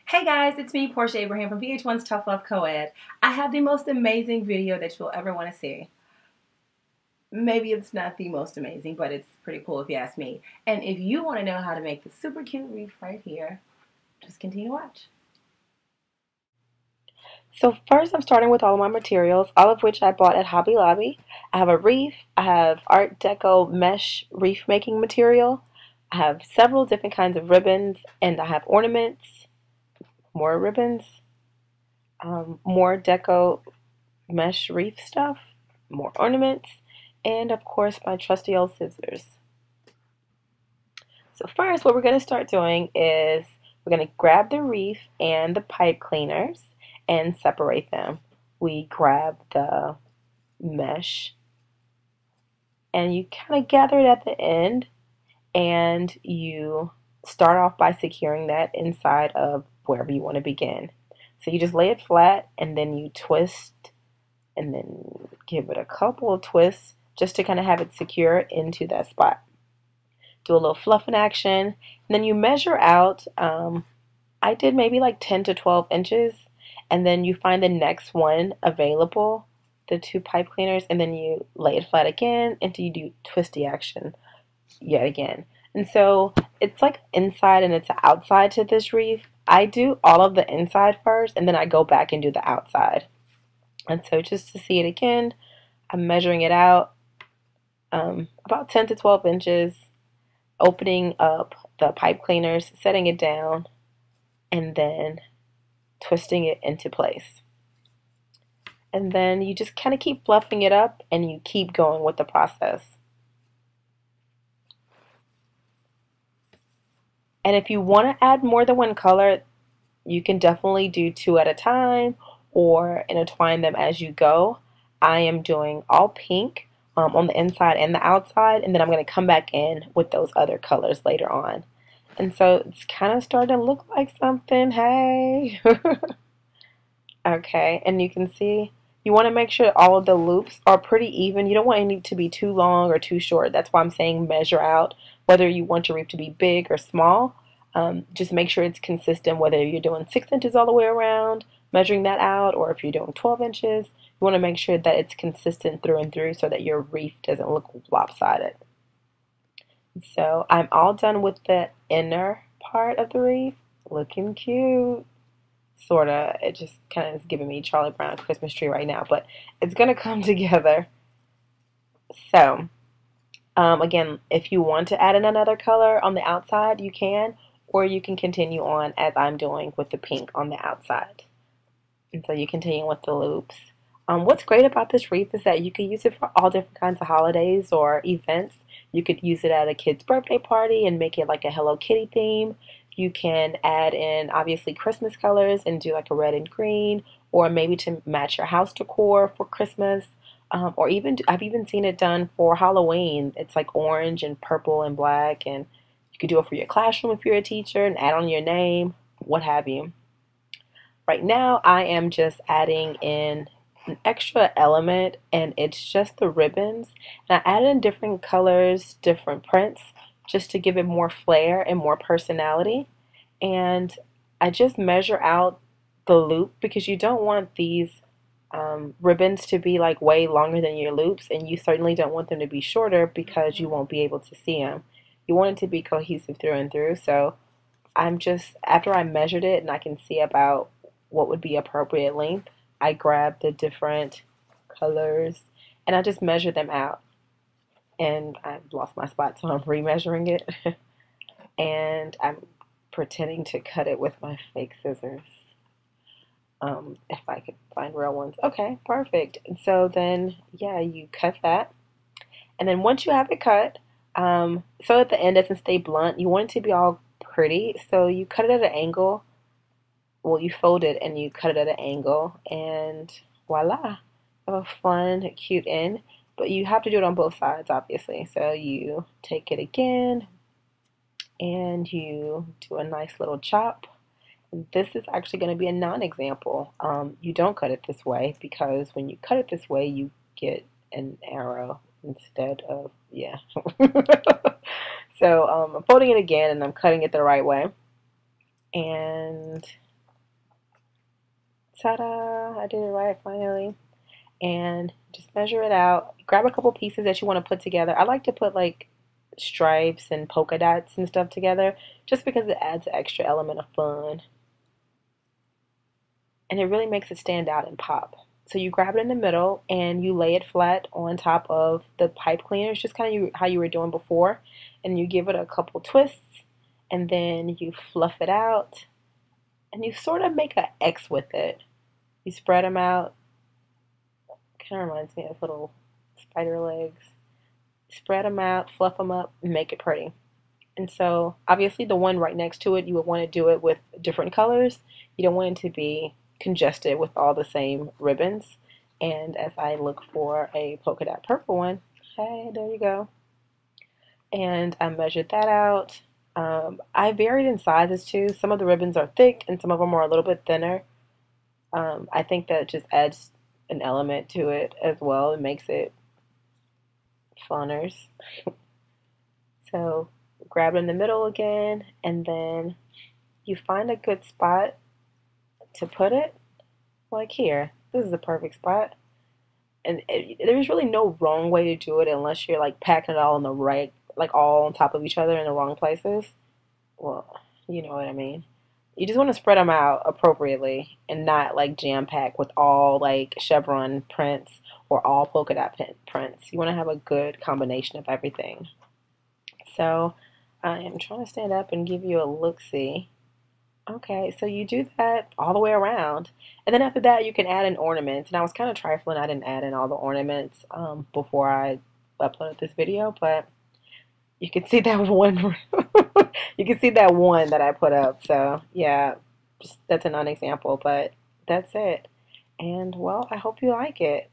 Hey guys, it's me, Porsche Abraham from VH1's Tough Love Co-Ed. I have the most amazing video that you'll ever want to see. Maybe it's not the most amazing, but it's pretty cool if you ask me. And if you want to know how to make the super cute wreath right here, just continue to watch. So first I'm starting with all of my materials, all of which I bought at Hobby Lobby. I have a wreath, I have Art Deco mesh wreath making material, I have several different kinds of ribbons, and I have ornaments, more ribbons, more deco mesh wreath stuff, more ornaments, and of course my trusty old scissors. So first what we're going to start doing is we're going to grab the wreath and the pipe cleaners and separate them. We grab the mesh and you kind of gather it at the end, and you start off by securing that inside of wherever you want to begin. So you just lay it flat and then you twist and then give it a couple of twists just to kind of have it secure into that spot. Do a little fluffing action, and then you measure out. I did maybe like 10 to 12 inches, and then you find the next one available, the two pipe cleaners, and then you lay it flat again until you do twisty action yet again. And so it's like inside and it's outside to this wreath. I do all of the inside first, and then I go back and do the outside. And so just to see it again, I'm measuring it out about 10 to 12 inches, opening up the pipe cleaners, setting it down, and then twisting it into place. And then you just kind of keep fluffing it up and you keep going with the process. And if you want to add more than one color, you can definitely do two at a time or intertwine them as you go. I am doing all pink on the inside and the outside, and then I'm going to come back in with those other colors later on. And so it's kind of starting to look like something, hey. Okay, and you can see you want to make sure all of the loops are pretty even. You don't want any to be too long or too short. That's why I'm saying measure out whether you want your wreath to be big or small. Just make sure it's consistent, whether you're doing 6 inches all the way around, measuring that out, or if you're doing 12 inches. You want to make sure that it's consistent through and through so that your wreath doesn't look lopsided. So I'm all done with the inner part of the wreath. Looking cute. Sorta. It just kind of is giving me Charlie Brown Christmas tree right now, but it's going to come together. So, again, if you want to add in another color on the outside, you can, or you can continue on as I'm doing with the pink on the outside. And so you continue with the loops. What's great about this wreath is that you can use it for all different kinds of holidays or events. You could use it at a kid's birthday party and make it like a Hello Kitty theme. You can add in obviously Christmas colors and do like a red and green, or maybe to match your house decor for Christmas. Or even I've even seen it done for Halloween. It's like orange and purple and black, and you could do it for your classroom if you're a teacher and add on your name, what have you. Right now I am just adding in an extra element, and it's just the ribbons. And I added in different colors, different prints, just to give it more flair and more personality. And I just measure out the loop because you don't want these ribbons to be like way longer than your loops, and you certainly don't want them to be shorter because you won't be able to see them. You want it to be cohesive through and through. So I'm just, after I measured it and I can see about what would be appropriate length, I grab the different colors and I just measure them out. And I've lost my spot, so I'm remeasuring it. And I'm pretending to cut it with my fake scissors. If I could find real ones. Okay, perfect. And so then, yeah, you cut that. And then once you have it cut, so at the end it doesn't stay blunt, you want it to be all pretty. So you cut it at an angle. Well, you fold it and you cut it at an angle, and voila, have a fun, cute end. But you have to do it on both sides, obviously. So you take it again, and you do a nice little chop. And this is actually going to be a non-example. You don't cut it this way because when you cut it this way, you get an arrow instead of, yeah. So I'm folding it again, and I'm cutting it the right way. And Ta-da! I did it right finally. And just measure it out. Grab a couple pieces that you want to put together. I like to put like stripes and polka dots and stuff together just because it adds an extra element of fun. And it really makes it stand out and pop. So you grab it in the middle and you lay it flat on top of the pipe cleaners, just kind of how you were doing before. And you give it a couple twists and then you fluff it out and you sort of make an X with it. You spread them out. Kind of reminds me of little spider legs. Spread them out, fluff them up, and make it pretty. And so, obviously, the one right next to it, you would want to do it with different colors. You don't want it to be congested with all the same ribbons. And as I look for a polka dot purple one, hey, there you go. And I measured that out. I varied in sizes too. Some of the ribbons are thick and some of them are a little bit thinner. I think that just adds an element to it as well. It makes it funners. So grab it in the middle again, and then you find a good spot to put it. Like here, this is a perfect spot. And there's really no wrong way to do it unless you're like packing it all in the right, like all on top of each other in the wrong places. Well, you know what I mean. You just want to spread them out appropriately and not like jam pack with all like chevron prints or all polka dot prints. You want to have a good combination of everything. So I am trying to stand up and give you a look-see. Okay, so you do that all the way around. And then after that, you can add in ornaments. And I was kind of trifling. I didn't add in all the ornaments before I uploaded this video, but you can see that one. You can see that one that I put up. So yeah, just, that's a non-example, but that's it. And well, I hope you like it.